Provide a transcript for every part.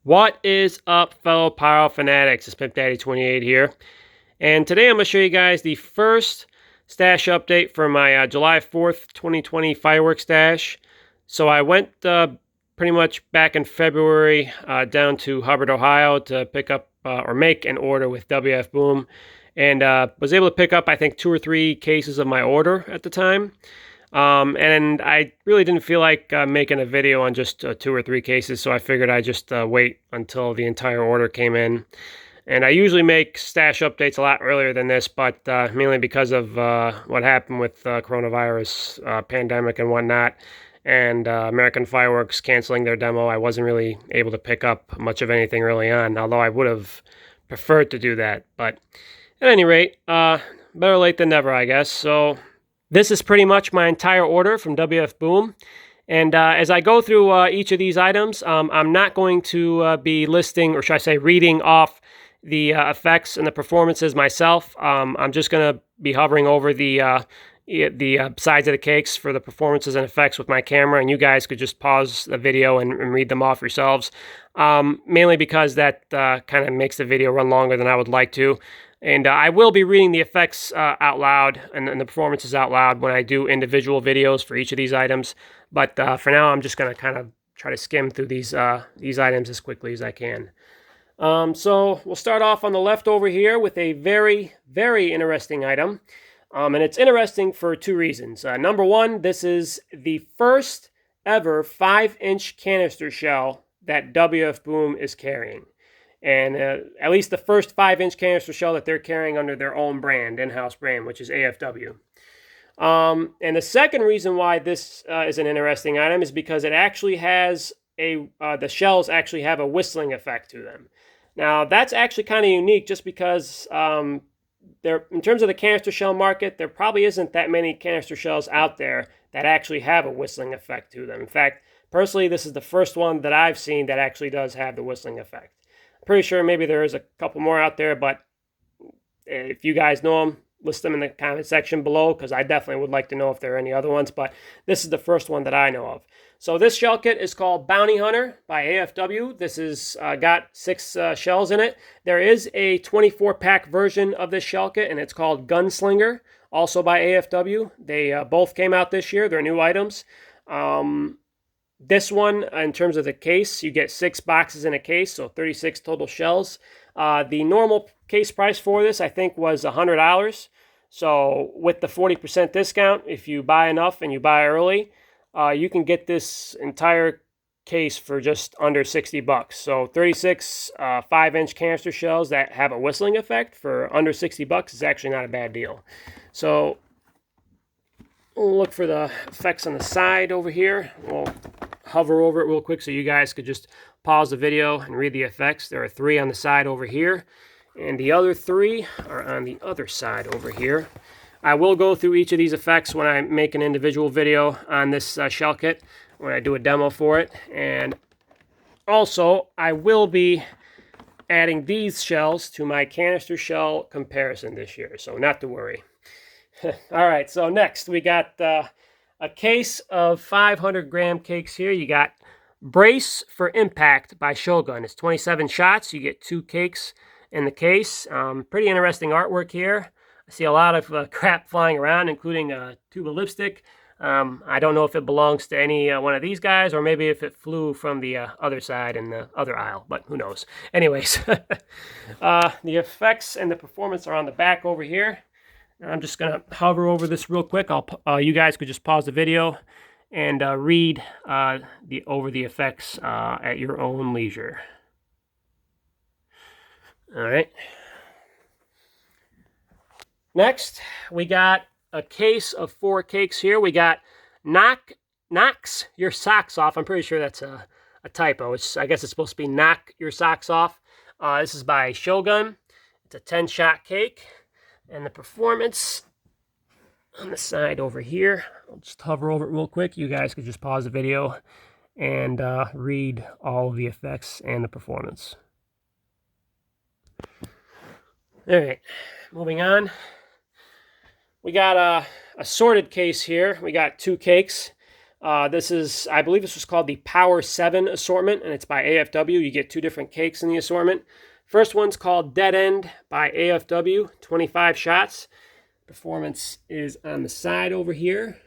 What is up, fellow Pyro Fanatics? It's Pimp Daddy 28 here. And today I'm going to show you guys the first stash update for my July 4th, 2020 Firework stash. So I went pretty much back in February down to Hubbard, Ohio to pick up or make an order with WF Boom. And was able to pick up, I think, 2 or 3 cases of my order at the time. And I really didn't feel like making a video on just 2 or 3 cases, so I figured I'd just wait until the entire order came in. And I usually make stash updates a lot earlier than this, but mainly because of what happened with coronavirus pandemic and whatnot, and American Fireworks canceling their demo, I wasn't really able to pick up much of anything early on, although I would have preferred to do that. But at any rate, better late than never, I guess. So this is pretty much my entire order from WF Boom. And as I go through each of these items, I'm not going to be listing, or should I say reading off the effects and the performances myself. I'm just going to be hovering over the sides of the cakes for the performances and effects with my camera, and you guys could just pause the video and read them off yourselves. Mainly because that kind of makes the video run longer than I would like to. And I will be reading the effects out loud and the performances out loud when I do individual videos for each of these items. But for now, I'm just going to kind of try to skim through these items as quickly as I can. So we'll start off on the left over here with a very, very interesting item. And it's interesting for 2 reasons. Number one, this is the first ever 5-inch canister shell that WF Boom is carrying. And at least the first 5-inch canister shell that they're carrying under their own brand, in-house brand, which is AFW. And the second reason why this is an interesting item is because it actually has the shells actually have a whistling effect to them. Now, that's actually kind of unique just because in terms of the canister shell market, there probably isn't that many canister shells out there that actually have a whistling effect to them. In fact, personally, this is the first one that I've seen that actually does have the whistling effect. Pretty sure maybe there is a couple more out there, but if you guys know them, list them in the comment section below, because I definitely would like to know if there are any other ones, but this is the first one that I know of. So this shell kit is called Bounty Hunter by AFW. This is got 6 shells in it. There is a 24-pack version of this shell kit, and it's called Gunslinger, also by AFW. They both came out this year. They're new items. This one, in terms of the case, you get 6 boxes in a case, so 36 total shells. The normal case price for this, I think, was $100. So with the 40% discount, if you buy enough and you buy early, you can get this entire case for just under $60. So 36 5-inch canister shells that have a whistling effect for under $60 is actually not a bad deal. So we'll look for the effects on the side over here. We'll hover over it real quick so you guys could just pause the video and read the effects. There are 3 on the side over here, and the other 3 are on the other side over here. I will go through each of these effects when I make an individual video on this shell kit, when I do a demo for it. And also, I will be adding these shells to my canister shell comparison this year, so not to worry. All right, so next we got a case of 500-gram cakes here. You got Brace for Impact by Shogun. It's 27 shots. You get 2 cakes in the case. Pretty interesting artwork here. I see a lot of crap flying around, including a tube of lipstick. I don't know if it belongs to any one of these guys, or maybe if it flew from the other side in the other aisle, but who knows. Anyways, the effects and the performance are on the back over here. I'm just going to hover over this real quick. You guys could just pause the video and read over the effects at your own leisure. All right. Next, we got a case of 4 cakes here. We got Knocks Your Socks Off. I'm pretty sure that's a typo. I guess it's supposed to be Knock Your Socks Off. This is by Shogun. It's a 10-shot cake. And the performance on the side over here, I'll just hover over it real quick. You guys could just pause the video and read all of the effects and the performance. All right, moving on. We got a sorted case here. We got 2 cakes. This is, I believe this was called the Power 7 Assortment, and it's by AFW. You get 2 different cakes in the assortment. First one's called Dead End by AFW, 25 shots. Performance is on the side over here.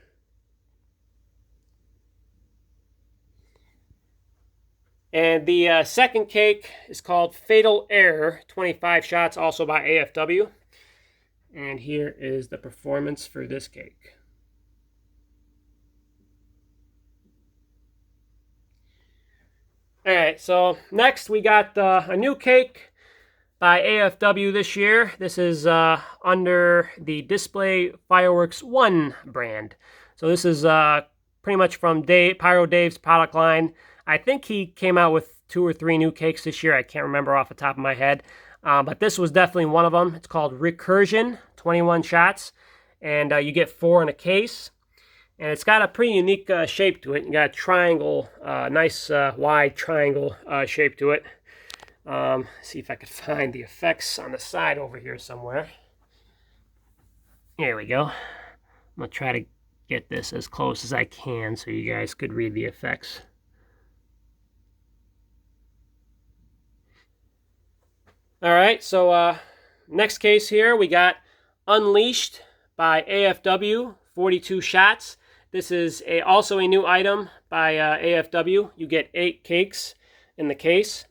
And the second cake is called Fatal Error, 25 shots, also by AFW. And here is the performance for this cake. All right, so next we got a new cake by AFW this year. This is under the Display Fireworks 1 brand. So this is pretty much from Pyro Dave's product line. I think he came out with 2 or 3 new cakes this year. I can't remember off the top of my head. But this was definitely one of them. It's called Recursion, 21 shots. And you get 4 in a case. And it's got a pretty unique shape to it. You got a triangle, nice wide triangle shape to it. See if I could find the effects on the side over here somewhere. Here we go. I'm going to try to get this as close as I can so you guys could read the effects. All right, so next case here, we got Unleashed by AFW, 42 shots. This is also a new item by AFW. You get 8 cakes in the case.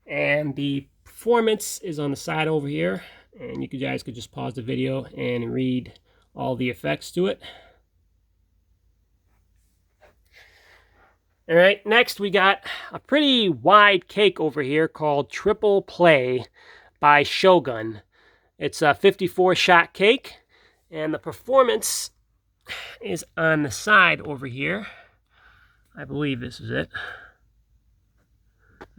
And the performance is on the side over here. And you guys could just pause the video and read all the effects to it. All right, next we got a pretty wide cake over here called Triple Play by Shogun. It's a 54-shot cake, and the performance is on the side over here. I believe this is it.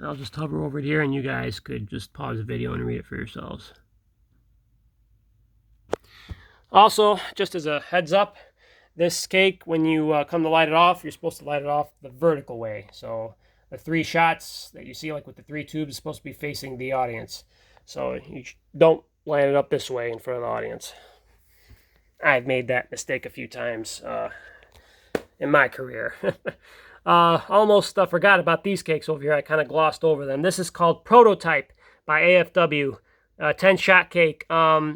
I'll just hover over here, and you guys could just pause the video and read it for yourselves. Also, just as a heads up, this cake, when you come to light it off, you're supposed to light it off the vertical way. So the 3 shots that you see, like with the 3 tubes, is supposed to be facing the audience. So you don't line it up this way in front of the audience. I've made that mistake a few times in my career. Almost forgot about these cakes over here. I kind of glossed over them. This is called Prototype by AFW, 10-shot cake.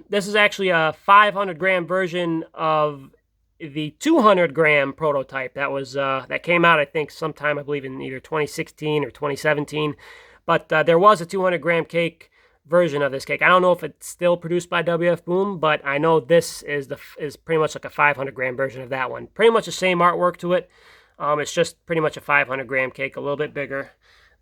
This is actually a 500-gram version of the 200-gram prototype that came out, I think, sometime, I believe, in either 2016 or 2017. But there was a 200-gram cake version of this cake. I don't know if it's still produced by WF Boom, but I know this is pretty much like a 500-gram version of that one. Pretty much the same artwork to it. It's just pretty much a 500-gram cake, a little bit bigger.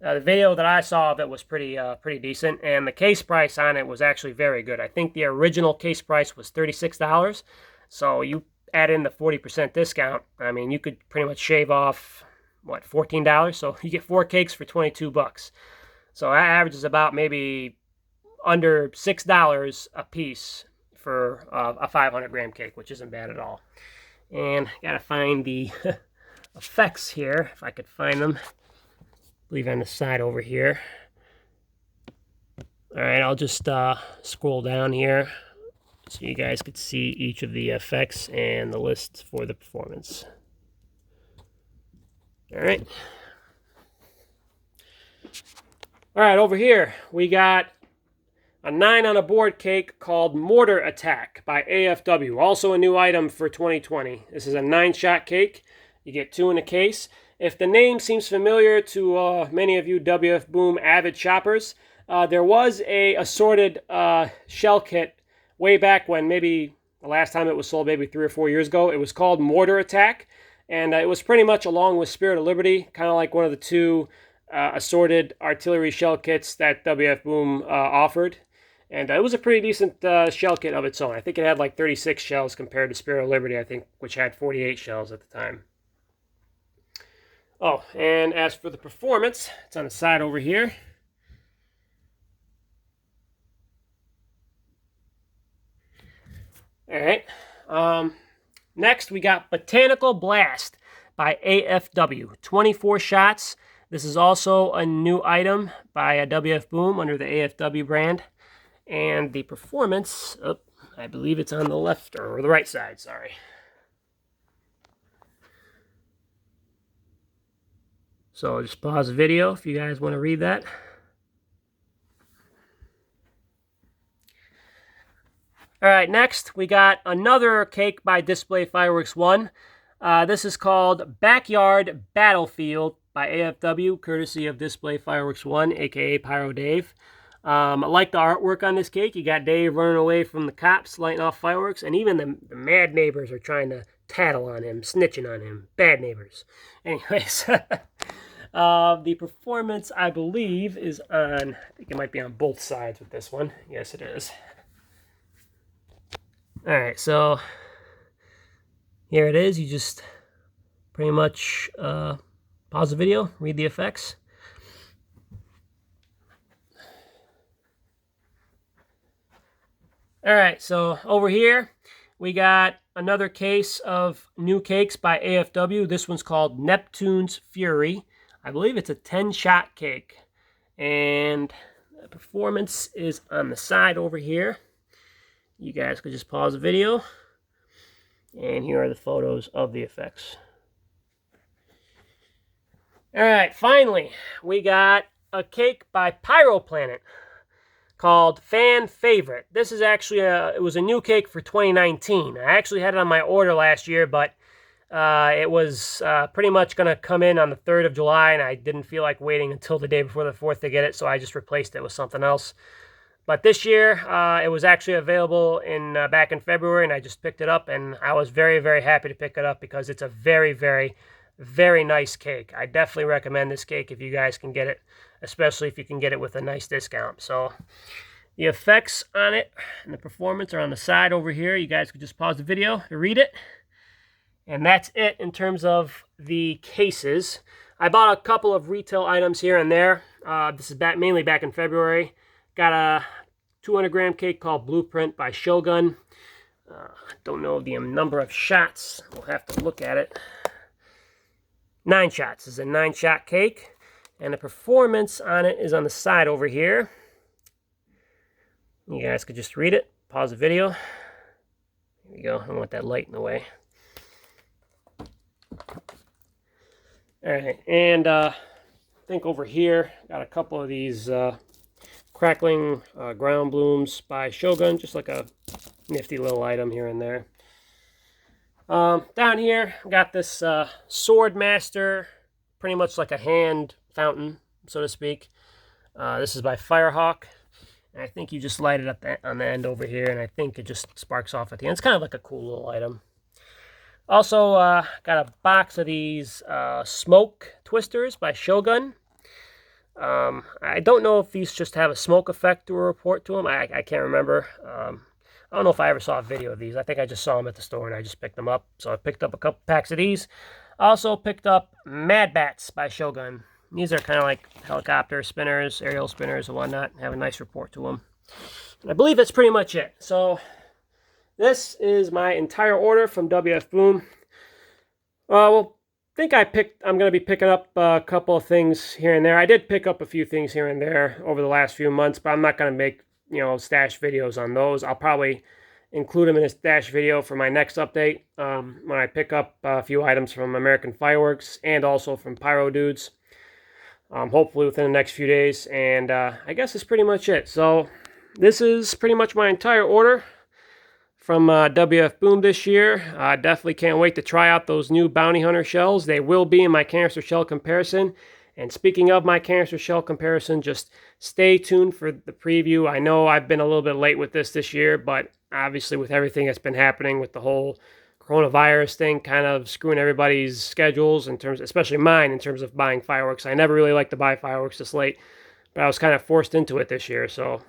The video that I saw of it was pretty decent, and the case price on it was actually very good. I think the original case price was $36, so you add in the 40% discount, I mean, you could pretty much shave off, what, $14? So you get 4 cakes for $22. So that averages about maybe under $6 a piece for a 500-gram cake, which isn't bad at all. And gotta find the effects here, if I could find them. I believe on the side over here. All right, I'll just scroll down here so you guys could see each of the effects and the lists for the performance. All right. All right, over here we got a 9 on a board cake called Mortar Attack by AFW. Also a new item for 2020. This is a 9-shot cake. You get 2 in a case. If the name seems familiar to many of you WF Boom avid shoppers, there was a assorted shell kit way back when, maybe the last time it was sold, maybe 3 or 4 years ago. It was called Mortar Attack, and it was pretty much along with Spirit of Liberty, kind of like one of the 2 assorted artillery shell kits that WF Boom offered. And it was a pretty decent shell kit of its own. I think it had like 36 shells compared to Spirit of Liberty, I think, which had 48 shells at the time. Oh, and as for the performance, it's on the side over here. All right. Next, we got Botanical Blast by AFW. 24 shots. This is also a new item by WF Boom under the AFW brand. And the performance, I believe it's on the left or the right side, sorry. So I'll just pause the video if you guys want to read that. All right, next we got another cake by Display Fireworks 1. This is called Backyard Battlefield by AFW, courtesy of Display Fireworks 1, aka Pyro Dave. I like the artwork on this cake. You got Dave running away from the cops, lighting off fireworks, and even the mad neighbors are trying to tattle on him, snitching on him. Bad neighbors. Anyways, the performance, I believe, is on, I think it might be on both sides with this one. Yes, it is. All right, so here it is. You just pretty much pause the video, read the effects. All right, so over here we got another case of new cakes by AFW. This one's called Neptunes Fury. I believe it's a 10-shot cake. And the performance is on the side over here. You guys could just pause the video. And here are the photos of the effects. All right, finally, we got a cake by Pyro called Fan Favorite. This is actually it was a new cake for 2019. I actually had it on my order last year, but it was pretty much going to come in on the 3rd of July, and I didn't feel like waiting until the day before the 4th to get it, so I just replaced it with something else. But this year, it was actually available back in February, and I just picked it up, and I was very, very happy to pick it up because it's a very, very, very nice cake. I definitely recommend this cake if you guys can get it, especially if you can get it with a nice discount. So the effects on it and the performance are on the side over here. You guys could just pause the video to read it. And that's it in terms of the cases. I bought a couple of retail items here and there. This is mainly back in February. Got a 200-gram cake called Blueprint by Shogun. Don't know the number of shots. We'll have to look at it. 9 shots. This is a 9-shot cake. And the performance on it is on the side over here. You guys could just read it. Pause the video. Here we go. I don't want that light in the way. All right. And I think over here, got a couple of these crackling ground blooms by Shogun. Just like a nifty little item here and there. Down here, got this Sword Master, pretty much like a hand fountain, so to speak. This is by Firehawk. And I think you just light it up on the end over here, and I think it just sparks off at the end. It's kind of like a cool little item. Also, got a box of these smoke twisters by Shogun. I don't know if these just have a smoke effect or a report to them. I can't remember. I don't know if I ever saw a video of these. I think I just saw them at the store and I just picked them up. So I picked up a couple packs of these. Also picked up Mad Bats by Shogun. These are kind of like helicopter spinners, aerial spinners and whatnot. Have a nice report to them. And I believe that's pretty much it. So this is my entire order from WF Boom. Well, I'm going to be picking up a couple of things here and there. I did pick up a few things here and there over the last few months, but I'm not going to make stash videos on those. I'll probably include them in a stash video for my next update when I pick up a few items from American Fireworks and also from Pyro Dudes. Hopefully within the next few days. And I guess that's pretty much it. So this is pretty much my entire order from WF Boom this year. I definitely can't wait to try out those new Bounty Hunter shells. They will be in my canister shell comparison. And speaking of my canister shell comparison, just stay tuned for the preview. I know I've been a little bit late with this year, but obviously with everything that's been happening with the whole coronavirus thing kind of screwing everybody's schedules, especially mine, in terms of buying fireworks. I never really like to buy fireworks this late, but I was kind of forced into it this year. So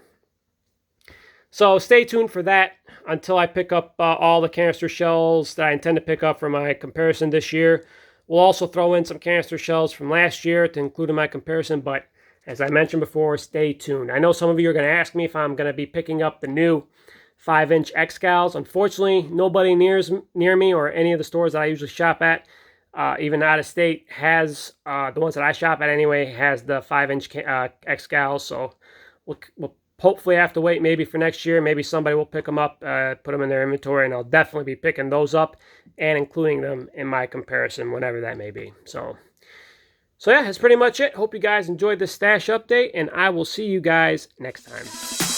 stay tuned for that until I pick up all the canister shells that I intend to pick up for my comparison this year. We'll also throw in some canister shells from last year to include in my comparison, but as I mentioned before, stay tuned. I know some of you are going to ask me if I'm going to be picking up the new 5-inch X-Cals. Unfortunately, nobody near me or any of the stores that I usually shop at, even out of state, has, the ones that I shop at anyway, has the 5-inch X-Cals. So we'll hopefully have to wait maybe for next year. Maybe somebody will pick them up, put them in their inventory, and I'll definitely be picking those up and including them in my comparison whenever that may be. So So yeah, that's pretty much it. Hope you guys enjoyed this stash update, and I will see you guys next time.